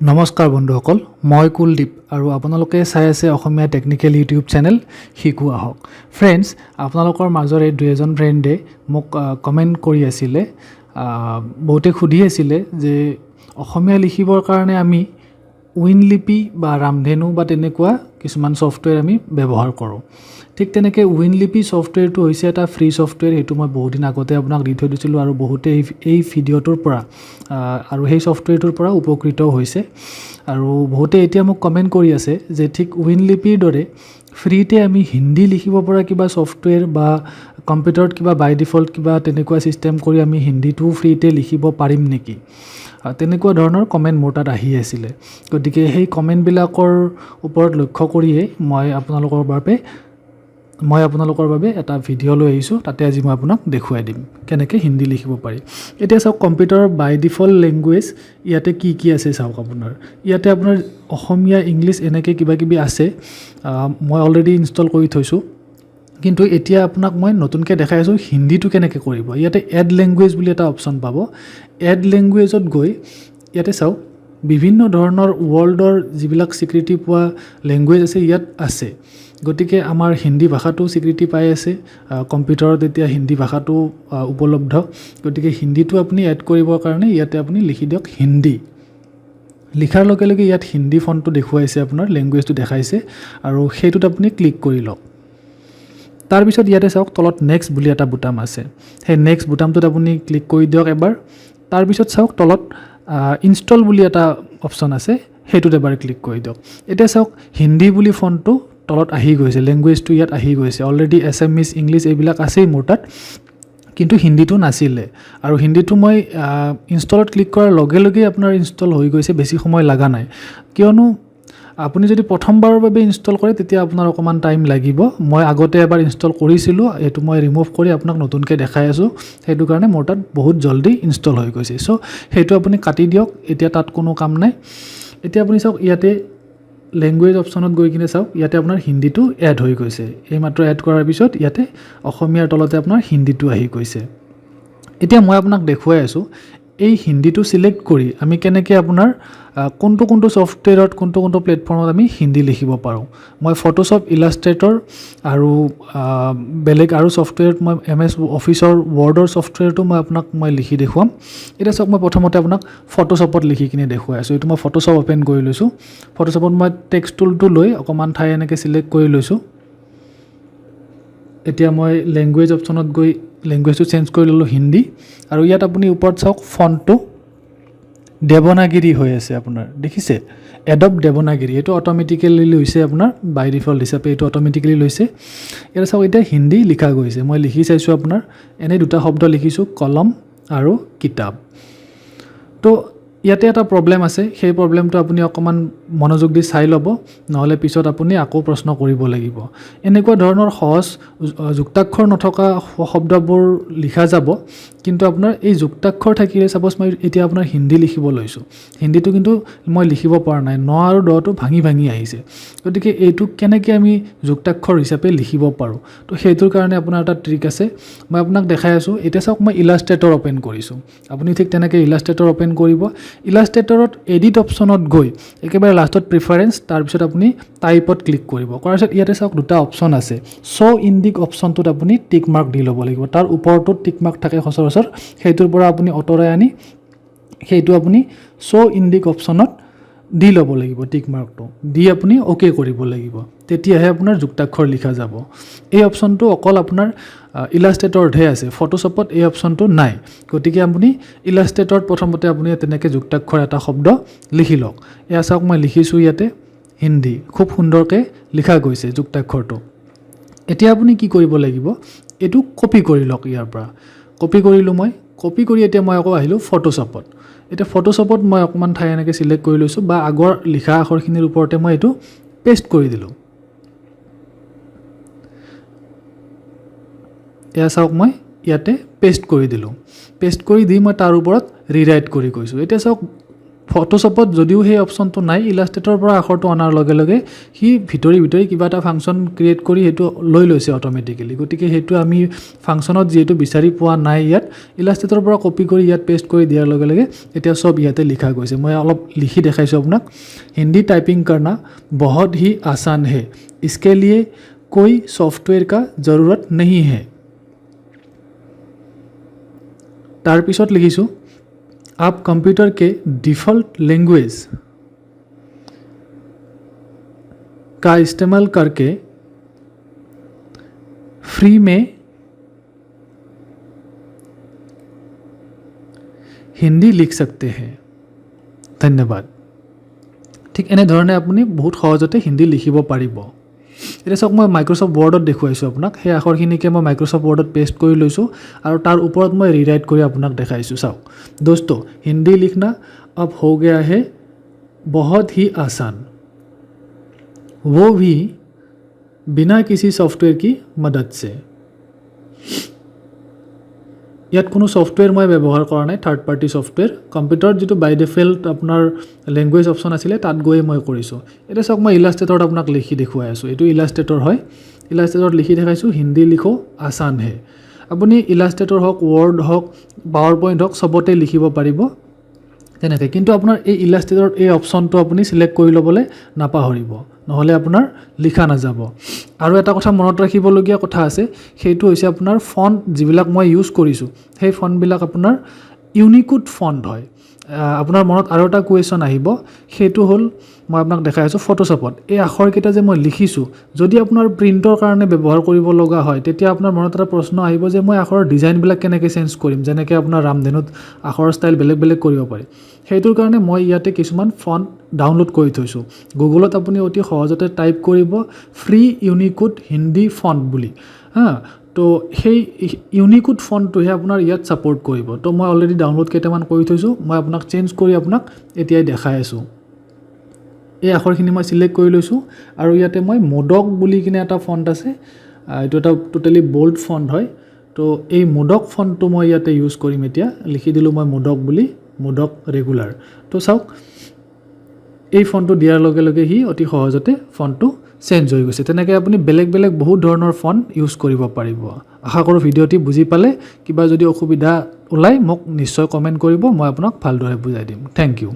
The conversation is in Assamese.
নমস্কাৰ বন্ধুসকল মই কুলদীপ আৰু আপোনালোকে চাই আছে অসমীয়া টেকনিক্যাল ইউটিউব চেনেল শিকো আহক ফ্ৰেন্ডছ আপোনালোকৰ মাজৰে দুই এজন ফ্ৰেণ্ডে মোক কমেন্ট কৰি আছিল বহুতে খুদি আছিল যে অসমীয়া লিখিবৰ কাৰণে আমি উইনলিপি বা ৰামধেনু বা তেনেকুৱা কিছুমান সফটওয়্যাৰ আমি ব্যৱহাৰ কৰোঁ ঠিক তেনেকৈ উইনলিপি সফটওয়্যাৰটো হৈছে এটা ফ্ৰী সফটওয়্যাৰ হেতু মই বহুত দিন আগতে আপোনাক দি থৈ দিছিলোঁ আৰু বহুতে এই ভিডিঅ'টোৰ পৰা আৰু সেই সফটওয়্যাৰটোৰ পৰা উপকৃত হৈছে আৰু বহুতে এতিয়া মোক কমেন্ট কৰি আছে যে ঠিক উইনলিপিৰ দৰে ফ্ৰীতে আমি হিন্দী লিখিব পৰা কিবা সফটওয়্যাৰ বা কম্পিউটাৰত কিবা বাই ডিফল্ট কিবা তেনেকুৱা সিস্টেম কৰি আমি হিন্দীটো ফ্ৰীতে লিখিব পাৰিম নেকি তেনেকুৱা ধৰণৰ কমেন্ট মোৰ তাত আহি আছিল গতিকে সেই কমেন্টবিলাকৰ ওপৰত লক্ষ্য কৰিয়ে মই আপোনালোকৰ বাবে এটা ভিডিঅ' লৈ আহিছোঁ তাতে আজি মই আপোনাক দেখুৱাই দিম কেনেকৈ হিন্দী লিখিব পাৰি এতিয়া চাওক কম্পিউটাৰৰ বাই ডিফল্ট ল্যাঙ্গুৱেজ ইয়াতে কি আছে চাওক আপোনাৰ ইয়াতে আপোনাৰ অসমীয়া ইংলিছ এনেকৈ কিবা কিবি আছে মই অলৰেডি ইনষ্টল কৰি থৈছোঁ কিন্তু এতিয়া আপোনাক মই নতুনকৈ দেখাই আছোঁ হিন্দীটো কেনেকৈ কৰিব ইয়াতে এড ল্যাঙ্গুৱেজ বুলি এটা অপচন পাব এড ল্যাঙ্গুৱেজত গৈ ইয়াতে চাওক বিভিন্ন ধৰণৰ ৱৰ্ল্ডৰ যিবিলাক স্বীকৃতি পোৱা ল্যাঙ্গুৱেজ আছে ইয়াত আছে গতিকে আমাৰ হিন্দী ভাষাটো স্বীকৃতি পাই আছে কম্পিউটাৰত এতিয়া হিন্দী ভাষাটো উপলব্ধ গতিকে হিন্দীটো আপুনি এড কৰিবৰ কাৰণে ইয়াতে আপুনি লিখি দিয়ক হিন্দী লিখাৰ লগে লগে ইয়াত হিন্দী ফন্টটো দেখুৱাইছে আপোনাৰ ল্যাঙ্গুৱেজটো দেখাইছে আৰু সেইটোত আপুনি ক্লিক কৰি লওক তাৰ পিছত ইয়াতে চাওক তলত নেক্সট বুলি এটা বুটাম আছে সেই নেক্সট বুটামটোত আপুনি ক্লিক কৰি দিয়ক এবাৰ তাৰ পিছত চাওক তলত ইনষ্টল বুলি এটা অপচন আছে হেতুত এবাৰ ক্লিক কৰি দিয়ক এতিয়া চাওক হিন্দী বুলি ফন্টটো তলত আহি গৈছে ল্যাঙ্গুৱেজটো ইয়াত আহি গৈছে অলৰেডি এছএমএছ ইংলিছ এইবিলাক আছেই মোৰ তাত কিন্তু হিন্দীটো নাছিলে আৰু হিন্দীটো মই ইনষ্টলত ক্লিক কৰাৰ লগে লগে আপোনাৰ ইনষ্টল হৈ গৈছে বেছি সময় লাগা নাই কিয়নো আপুনি যদি প্ৰথমবাৰৰ বাবে ইনষ্টল কৰে তেতিয়া আপোনাৰ অকমান টাইম লাগিব মই আগতে এবাৰ ইনষ্টল কৰিছিলোঁ এটো মই ৰিমুভ কৰি আপোনাক নতুনকৈ দেখাই আছোঁ হেতু কাৰণে মোৰ তাত বহুত জলদি ইনষ্টল হৈ গৈছে সো হেতু আপুনি কাটি দিয়ক এতিয়া তাত কোনো কাম নাই এতিয়া আপুনি চাওক ইয়াতে ল্যাঙ্গুৱেজ অপচনত গৈ কিনে চাওক ইয়াতে আপোনাৰ হিন্দীটো এড হৈ গৈছে এই মাত্ৰ এড কৰাৰ পিছত ইয়াতে অসমীয়াৰ তলতে আপোনাৰ হিন্দীটো আহি গৈছে এতিয়া মই আপোনাক দেখুৱাই আছোঁ এই হিন্দীটো সিলেক্ট কৰি আমি কেনেকৈ আপোনাৰ কোনটো সফটওয়্যাৰত কোনটো প্লেটফৰ্মত আমি হিন্দী লিখিব পাৰোঁ মই ফটোশ্বপ ইলাষ্ট্ৰেটৰ আৰু বেলেগ আৰু সফটওয়্যাৰত মই এমএছ অফিচৰ ৱৰ্ডৰ সফটওয়্যাৰটো মই লিখি দেখুৱাম এটা চাওক মই প্ৰথমতে আপোনাক ফটোশ্বপত লিখি কিনে দেখুৱাই আছোঁ এইটো মই ফটোশ্বপ ওপেন কৰি লৈছোঁ ফটোশ্বপত মই টেক্সট টুলটো লৈ অকমান ঠাই এনেকৈ সিলেক্ট কৰি লৈছোঁ এতিয়া মই ল্যাঙ্গুৱেজ অপচনত গৈ ল্যাঙ্গুৱেজটো চেঞ্জ কৰি ললোঁ হিন্দী আৰু ইয়াত আপুনি ওপৰত চাওক ফন্টটো দেৱনাগিৰি হৈ আছে আপোনাৰ দেখিছে এডব দেৱনাগিৰি এটো অটোমেটিক্যালি লৈছে আপোনাৰ বাই ডিফল্ট হিচাপে এটো অটোমেটিক্যালি লৈছে ইয়াত চাওক এতিয়া হিন্দী লিখা গৈছে মই লিখি চাইছোঁ আপোনাৰ এনে দুটা শব্দ লিখিছোঁ কলম আৰু কিতাপ তো ইয়াতে এটা প্ৰবলেম আছে সেই প্ৰবলেমটো আপুনি অকমান মনোযোগ দি চাই ল'ব নহলে পিছত আপুনি আকৌ প্ৰশ্ন কৰিব লাগিব এনেকুৱা ধৰণৰ সহজ যুক্তাক্ষৰ নথকা শব্দবোৰ লিখা যাব কিন্তু আপোনাৰ এই যুক্তাক্ষৰ থাকিলে সাপোজ মই এতিয়া আপোনাৰ হিন্দী লিখিব লৈছোঁ হিন্দীটো কিন্তু মই লিখিব পৰা নাই ন আৰু দটো ভাঙি আহিছে গতিকে এইটো কেনেকৈ আমি যুক্তাক্ষৰ হিচাপে লিখিব পাৰোঁ তো সেইটোৰ কাৰণে আপোনাৰ এটা ট্ৰিক আছে মই আপোনাক দেখাই আছোঁ এতিয়া চাওক মই ইলাষ্ট্ৰেটৰ ওপেন কৰিছোঁ আপুনি ঠিক তেনেকৈ ইলাষ্ট্ৰেটৰ ওপেন কৰিব ইলাষ্ট্ৰেটৰত এডিট অপচনত গৈ একেবাৰে লাষ্টত প্ৰিফাৰেন্স তাৰ পিছত আপুনি টাইপত ক্লিক কৰিব কৰাৰ পিছত ইয়াতে চাওক দুটা অপচন আছে শো ইণ্ডিক অপচনটোত আপুনি টিক মাৰ্ক দি ল'ব লাগিব তাৰ ওপৰটোত টিক মাৰ্ক থাকে সচৰাচৰ সেইটোৰ পৰা আপুনি অতৰাই আনি সেইটো আপুনি শো ইণ্ডিক অপচনত দি ল'ব লাগিব টিক মাৰ্কটো দি আপুনি ওকে কৰিব লাগিব তেতিয়াহে আপোনাৰ যুক্তাক্ষৰ লিখা যাব এই অপচনটো অকল আপোনাৰ ইলাষ্ট্ৰেটৰতহে আছে ফটোশ্বপত এই অপচনটো নাই গতিকে আপুনি ইলাষ্ট্ৰেটৰত প্ৰথমতে আপুনি তেনেকৈ যুক্তাক্ষৰ এটা শব্দ লিখি লওক এয়া চাওক মই লিখিছোঁ ইয়াতে হিন্দী খুব সুন্দৰকৈ লিখা গৈছে যুক্তাক্ষৰটো এতিয়া আপুনি কি কৰিব লাগিব এটো কপি কৰি লওক ইয়াৰ পৰা কপি কৰিলোঁ মই কপি কৰি এতিয়া মই আকৌ আহিলোঁ ফটোশ্বপত এতিয়া ফটোশ্বপত মই অকমান ঠাই এনেকৈ সিলেক্ট কৰি লৈছোঁ বা আগৰ লিখা আখৰখিনিৰ ওপৰতে মই এটো পেষ্ট কৰি দিলোঁ এয়া চাওক মই ইয়াতে পেষ্ট কৰি দিলোঁ পেষ্ট কৰি দি মই তাৰ ওপৰত ৰিৰাইট কৰি কৈছোঁ এতিয়া চাওক ফটোশ্বপত যদিও সেই অপশ্যনটো নাই, ইলাষ্ট্ৰেটৰৰ পৰা আখৰটো অনাৰ লগে লগে সি ভিতৰি কিবা এটা ফাংচন ক্ৰিয়েট কৰি সেইটো লৈ লৈছে অট'মেটিকেলি। গতিকে সেইটো আমি ফাংচনত যিহেতু বিচাৰি পোৱা নাই ইয়াত, ইলাষ্ট্ৰেটৰৰ পৰা কপি কৰি ইয়াত পেষ্ট কৰি দিয়াৰ লগে লগে এতিয়া চব ইয়াতে লিখা গৈছে। মই অলপ লিখি দেখাইছোঁ আপোনাক। হিন্দী টাইপিং करना बहुत ही आसान है, इसके लिए कोई सॉफ्टवेयर का ज़रूरत नहीं है। तार पिছত लिखिছোঁ, आप कंप्यूटर के डिफ़ॉल्ट लैंग्वेज का इस्तेमाल करके फ्री में हिंदी लिख सकते हैं। धन्यवाद। ঠিক এনেধৰণে আপুনি বহুত সহজতে হিন্দী লিখিব পাৰিব। এতিয়া চাওক, মই মাইক্ৰ'ছফ্ট ৱৰ্ডত দেখুৱাইছোঁ আপোনাক। সেই আখৰখিনিকে মই মাইক্ৰ'ছফ্ট ৱৰ্ডত পেষ্ট কৰি লৈছোঁ আৰু তাৰ ওপৰত মই ৰিৰাইট কৰি আপোনাক দেখাইছোঁ। চাওক दोस्तों, हिंदी लिखना अब हो गया है बहुत ही आसान, वो भी बिना किसी सॉफ्टवेयर की मदद से। ইয়াত কোনো ছফ্টৱেৰ মই ব্যৱহাৰ কৰা নাই, থাৰ্ড পাৰ্টি ছফ্টৱেৰ। কম্পিউটাৰত যিটো বাই ডিফল্ট আপোনাৰ লেংগুৱেজ অপশ্যন আছিলে তাত গৈয়ে মই কৰিছোঁ। এতিয়া চাওক, মই ইলাষ্ট্ৰেটৰত আপোনাক লিখি দেখুৱাই আছোঁ। এইটো ইলাষ্ট্ৰেটৰ হয়। ইলাষ্ট্ৰেটৰত লিখি দেখাইছোঁ, হিন্দী লিখো আসান হে। আপুনি ইলাষ্ট্ৰেটৰ হওক, ৱৰ্ড হওক, পাৱাৰ পইণ্ট হওক, চবতে লিখিব পাৰিব তেনেকৈ। কিন্তু আপোনাৰ এই ইলাষ্ট্ৰেটৰত এই অপশ্যনটো আপুনি চিলেক্ট কৰি ল'বলৈ নাপাহৰিব, নহ'লে আপোনাৰ লিখা নাযাব। আৰু এটা কথা মনত ৰাখিবলগীয়া কথা আছে, সেইটো হৈছে আপোনাৰ ফণ্ট যিবিলাক মই ইউজ কৰিছোঁ, সেই ফণ্টবিলাক আপোনাৰ ইউনিকোড ফণ্ট হয়। আপোনাৰ মনত আৰু এটা কুৱেশ্যন আহিব, সেইটো হ'ল, মই আপোনাক দেখাই আছোঁ ফটোশ্বপত এই আখৰকেইটা যে মই লিখিছোঁ, যদি আপোনাৰ প্ৰিণ্টৰ কাৰণে ব্যৱহাৰ কৰিব লগা হয়, তেতিয়া আপোনাৰ মনত এটা প্ৰশ্ন আহিব যে মই আখৰৰ ডিজাইনবিলাক কেনেকৈ চেঞ্জ কৰিম। যেনেকৈ আপোনাৰ ৰামধেনুত আখৰৰ ষ্টাইল বেলেগ বেলেগ কৰিব পাৰি। সেইটোৰ কাৰণে মই ইয়াতে কিছুমান ফণ্ট ডাউনলোড কৰি থৈছোঁ। গুগলত আপুনি অতি সহজতে টাইপ কৰিব ফ্ৰী ইউনিকোড হিন্দী ফণ্ট বুলি, তো সেই ইউনিকোড ফণ্টটোহে আপোনাৰ ইয়াত ছাপোৰ্ট কৰিব। তো মই অলৰেডি ডাউনলোড কেইটামান কৰি থৈছোঁ, মই আপোনাক চেঞ্জ কৰি আপোনাক এতিয়াই দেখাই আছোঁ। এই আখৰখিনি মই চিলেক্ট কৰি লৈছোঁ আৰু ইয়াতে মই মোডক বুলি কিনে এটা ফণ্ট আছে, এইটো এটা টোটেলি বল্ড ফণ্ট হয়। তো এই মোডক ফণ্টটো মই ইয়াতে ইউজ কৰিম। এতিয়া লিখি দিলোঁ মই মোডক বুলি, মোডক ৰেগুলাৰ। তো চাওক, এই ফণ্টটো দিয়াৰ লগে লগে সি অতি সহজতে ফণ্টটো চেঞ্জ হৈ গৈছে। তেনেকৈ আপুনি বেলেগ বেলেগ বহুত ধৰণৰ ফণ্ট ইউজ কৰিব পাৰিব। আশা কৰোঁ ভিডিঅ'টি বুজি পালে। কিবা যদি অসুবিধা ওলায় মোক নিশ্চয় কমেণ্ট কৰিব, মই আপোনাক ভালদৰে বুজাই দিম। Thank U.